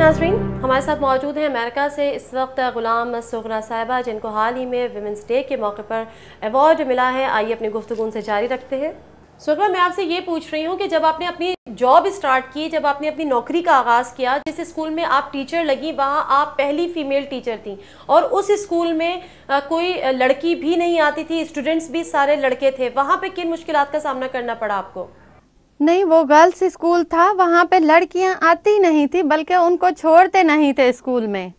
नाज़रीन, हमारे साथ मौजूद हैं अमेरिका से इस वक्त गुलाम सुगरा साहिबा, जिनको हाल ही में विमेंस डे के मौके पर अवार्ड मिला है। आइए अपनी गुफ्तगू उनसे जारी रखते हैं। सुगरा, मैं आपसे ये पूछ रही हूँ कि जब आपने अपनी जॉब स्टार्ट की, जब आपने अपनी नौकरी का आगाज़ किया, जिस स्कूल में आप टीचर लगी वहाँ आप पहली फीमेल टीचर थी और उस स्कूल में कोई लड़की भी नहीं आती थी, स्टूडेंट्स भी सारे लड़के थे, वहाँ पे किन मुश्किलात का सामना करना पड़ा आपको? नहीं, वो गर्ल्स स्कूल था, वहाँ पे लड़कियां आती नहीं थी, बल्कि उनको छोड़ते नहीं थे स्कूल में।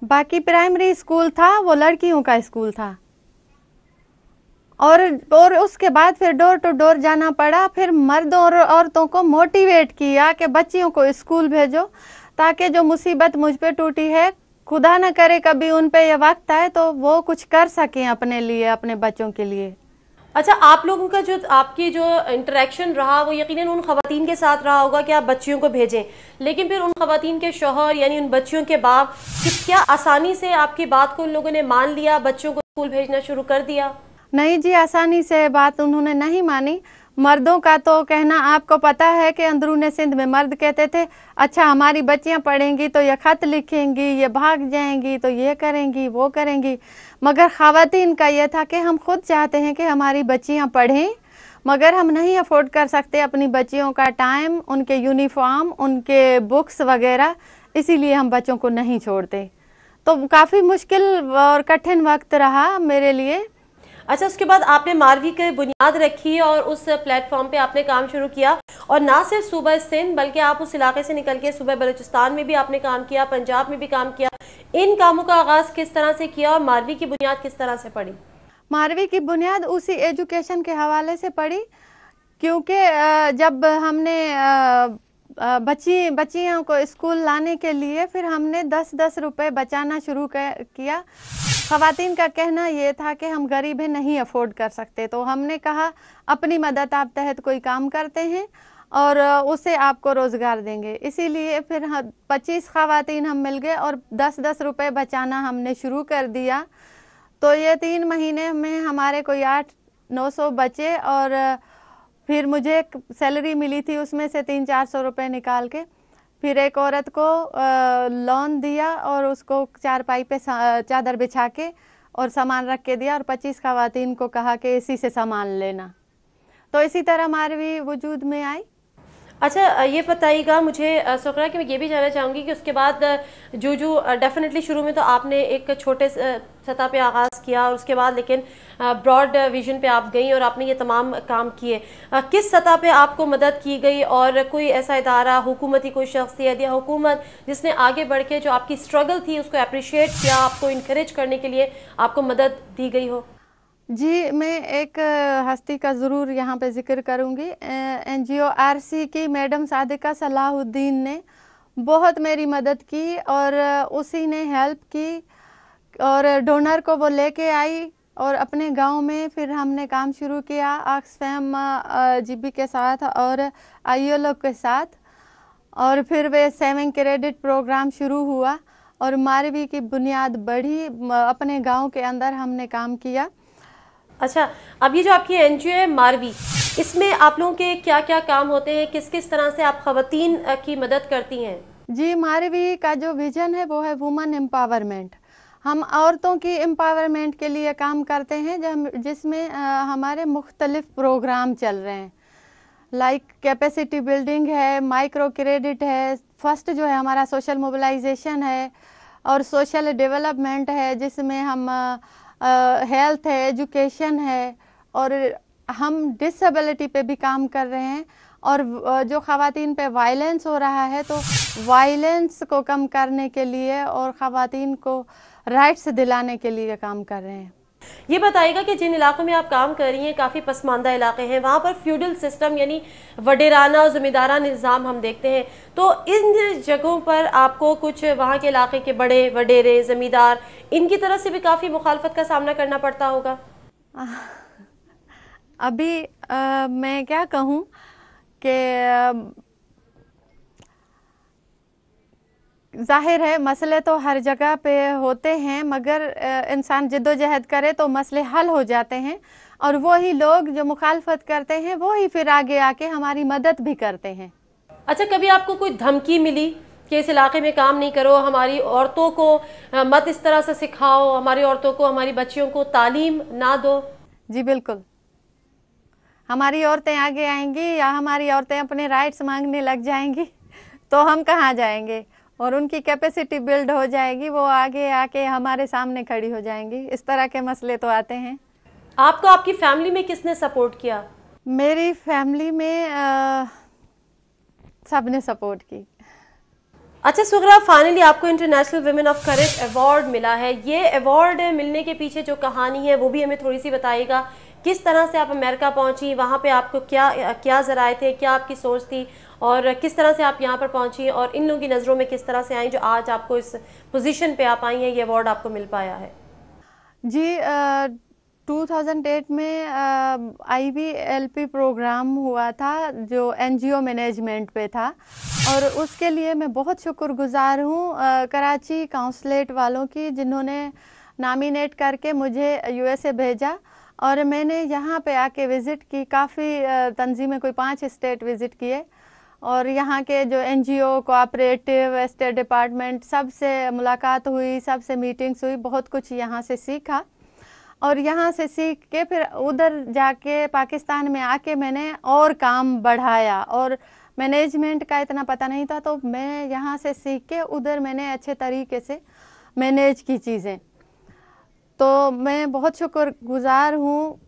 बाकी प्राइमरी स्कूल था, वो लड़कियों का स्कूल था। और उसके बाद फिर डोर टू डोर जाना पड़ा। फिर मर्दों और औरतों को मोटिवेट किया कि बच्चियों को स्कूल भेजो, ताकि जो मुसीबत मुझ पे टूटी है, खुदा न करे कभी उन पे ये वक्त आए तो वो कुछ कर सकें अपने लिए, अपने बच्चों के लिए। अच्छा, आप लोगों का जो आपकी जो इंटरेक्शन रहा वो यकीनन उन खवातीन के साथ रहा होगा कि आप बच्चियों को भेजें, लेकिन फिर उन खवातीन के शौहर यानी उन बच्चियों के बाप क्या आसानी से आपकी बात को उन लोगों ने मान लिया, बच्चों को स्कूल भेजना शुरू कर दिया? नहीं जी, आसानी से बात उन्होंने नहीं मानी। मर्दों का तो कहना आपको पता है कि अंदरूने सिंध में मर्द कहते थे, अच्छा हमारी बच्चियां पढ़ेंगी तो ये खत लिखेंगी, ये भाग जाएंगी तो ये करेंगी वो करेंगी। मगर ख़वातीन का ये था कि हम खुद चाहते हैं कि हमारी बच्चियां पढ़ें, मगर हम नहीं अफोर्ड कर सकते अपनी बच्चियों का टाइम, उनके यूनिफॉर्म, उनके बुक्स वगैरह, इसीलिए हम बच्चों को नहीं छोड़ते। तो काफ़ी मुश्किल और कठिन वक्त रहा मेरे लिए। अच्छा, उसके बाद आपने मारवी की बुनियाद रखी और उस प्लेटफॉर्म पे आपने काम शुरू किया, और ना सिर्फ सूबा सिंध बल्कि आप उस इलाके से निकल के सूबा बलूचिस्तान में भी आपने काम किया, पंजाब में भी काम किया। इन कामों का आगाज़ किस तरह से किया और मारवी की बुनियाद किस तरह से पड़ी? मारवी की बुनियाद उसी एजुकेशन के हवाले से पड़ी, क्योंकि जब हमने बच्चियों को स्कूल लाने के लिए फिर हमने 10-10 रुपए बचाना शुरू किया। ख़वातीन का कहना ये था कि हम गरीब हैं, नहीं अफोर्ड कर सकते, तो हमने कहा अपनी मदद आप तहत कोई काम करते हैं और उससे आपको रोज़गार देंगे। इसीलिए फिर 25 ख़वातीन हम मिल गए और 10-10 रुपए बचाना हमने शुरू कर दिया। तो ये 3 महीने में हमारे कोई 800-900 बचे और फिर मुझे एक सैलरी मिली थी, उसमें से 300-400 रुपये निकाल के फिर एक औरत को लोन दिया और उसको चारपाई पे चादर बिछा के और सामान रख के दिया और 25 ख़वातीन को कहा कि इसी से सामान लेना। तो इसी तरह मारवी वजूद में आई। अच्छा, ये बताइएगा मुझे सुगरा कि मैं ये भी जानना चाहूँगी कि उसके बाद जो डेफिनेटली शुरू में तो आपने एक छोटे सतह पे आगाज़ किया और उसके बाद लेकिन ब्रॉड विजन पे आप गई और आपने ये तमाम काम किए। किस सतह पे आपको मदद की गई और कोई ऐसा इदारा, हुकूमती कोई शख्सियत या हुकूमत जिसने आगे बढ़ के जो आपकी स्ट्रगल थी उसको अप्रिशिएट किया, आपको इनकरेज करने के लिए आपको मदद दी गई हो? जी, मैं एक हस्ती का ज़रूर यहाँ पे ज़िक्र करूँगी। NGO RC की मैडम सादिका सलाहुद्दीन ने बहुत मेरी मदद की और उसी ने हेल्प की और डोनर को वो लेके आई और अपने गांव में फिर हमने काम शुरू किया ऑक्सफैम GB के साथ और ILO के साथ, और फिर वे सेविंग क्रेडिट प्रोग्राम शुरू हुआ और मारवी की बुनियाद बढ़ी। अपने गाँव के अंदर हमने काम किया। अच्छा, अब ये जो आपकी NGO है मारवी, इसमें आप लोगों के क्या क्या काम होते हैं, किस किस तरह से आप ख़वातीन की मदद करती हैं? जी, मारवी का जो विज़न है वो है वुमेन एम्पावरमेंट। हम औरतों की एम्पावरमेंट के लिए काम करते हैं, जिसमें हमारे मुख्तलिफ प्रोग्राम चल रहे हैं, लाइक कैपेसिटी बिल्डिंग है, माइक्रो क्रेडिट है, फर्स्ट जो है हमारा सोशल मोबिलाइजेशन है और सोशल डेवलपमेंट है, जिसमें हम हेल्थ है, एजुकेशन है, और हम डिसेबिलिटी पे भी काम कर रहे हैं। और जो ख़वातीन पे वायलेंस हो रहा है तो वायलेंस को कम करने के लिए और ख़वातीन को राइट्स दिलाने के लिए काम कर रहे हैं। ये बताइएगा कि जिन इलाकों में आप काम कर रही हैं काफ़ी पसमानदा इलाके हैं, वहाँ पर फ्यूडल सिस्टम यानी वडेराना और ज़मींदाराना निज़ाम हम देखते हैं, तो इन जगहों पर आपको कुछ वहाँ के इलाके के बड़े वडेरे ज़मींदार इनकी तरफ से भी काफ़ी मुखालफत का सामना करना पड़ता होगा? अभी मैं क्या कहूँ कि जाहिर है मसले तो हर जगह पे होते हैं, मगर इंसान जिद्दोजहद करे तो मसले हल हो जाते हैं और वो ही लोग जो मुखालफत करते हैं वो ही फिर आगे आके हमारी मदद भी करते हैं। अच्छा, कभी आपको कोई धमकी मिली कि इस इलाके में काम नहीं करो, हमारी औरतों को मत इस तरह से सिखाओ, हमारी औरतों को, हमारी बच्चियों को तालीम ना दो? जी बिल्कुल, हमारी औरतें आगे आएंगी या हमारी औरतें अपने राइट्स मांगने लग जाएंगी तो हम कहाँ जाएंगे, और उनकी कैपेसिटी बिल्ड हो जाएगी, वो आगे आके हमारे सामने खड़ी हो जाएंगी। इस तरह के मसले तो आते हैं। आपको आपकी फैमिली में किसने सपोर्ट किया? मेरी फैमिली में सब ने सपोर्ट की। अच्छा सुगरा, फाइनली आपको international women of courage award मिला है। ये अवार्ड मिलने के पीछे जो कहानी है वो भी हमें थोड़ी सी बताइएगा। किस तरह से आप अमेरिका पहुंची, वहाँ पे आपको क्या ज़राए थे, क्या आपकी सोच थी, और किस तरह से आप यहाँ पर पहुंची और इन लोगों की नज़रों में किस तरह से आई जो आज आपको इस पोजीशन पे आप आई हैं, ये अवार्ड आपको मिल पाया है? जी 2008 में IVLP प्रोग्राम हुआ था जो NGO मैनेजमेंट पे था, और उसके लिए मैं बहुत शुक्रगुजार हूँ कराची काउंसलेट वालों की, जिन्होंने नॉमिनेट करके मुझे USA भेजा और मैंने यहाँ पे आके विज़िट की। काफ़ी तंजीमें, कोई 5 स्टेट विज़िट किए, और यहाँ के जो NGO, कोऑपरेटिव, स्टेट डिपार्टमेंट, सबसे मुलाकात हुई, सबसे मीटिंग्स हुई, बहुत कुछ यहाँ से सीखा। और यहाँ से सीख के फिर उधर जाके पाकिस्तान में आके मैंने और काम बढ़ाया, और मैनेजमेंट का इतना पता नहीं था, तो मैं यहाँ से सीख के उधर मैंने अच्छे तरीके से मैनेज की चीज़ें। तो मैं बहुत शुक्रगुजार हूँ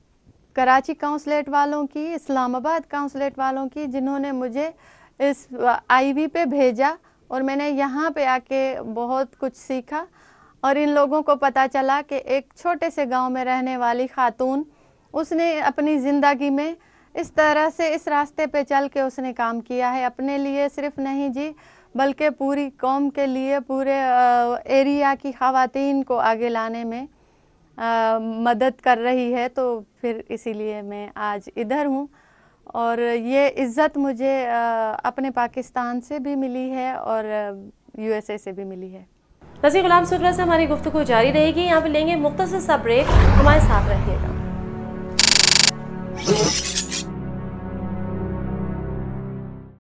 कराची काउंसलेट वालों की, इस्लामाबाद काउंसलेट वालों की, जिन्होंने मुझे इस IV पे भेजा, और मैंने यहाँ पे आके बहुत कुछ सीखा। और इन लोगों को पता चला कि एक छोटे से गांव में रहने वाली खातून, उसने अपनी ज़िंदगी में इस तरह से इस रास्ते पे चल के उसने काम किया है, अपने लिए सिर्फ नहीं जी, बल्कि पूरी कौम के लिए, पूरे एरिया की ख़वातीन को आगे लाने में मदद कर रही है। तो फिर इसीलिए मैं आज इधर हूँ, और ये इज़्ज़त मुझे अपने पाकिस्तान से भी मिली है और USA से भी मिली है। नज़ीर गुलाम सुगरा से हमारी गुफ्तगू जारी रहेगी। यहाँ पे लेंगे मुख्तसर सा ब्रेक, हमारे साथ रहिएगा।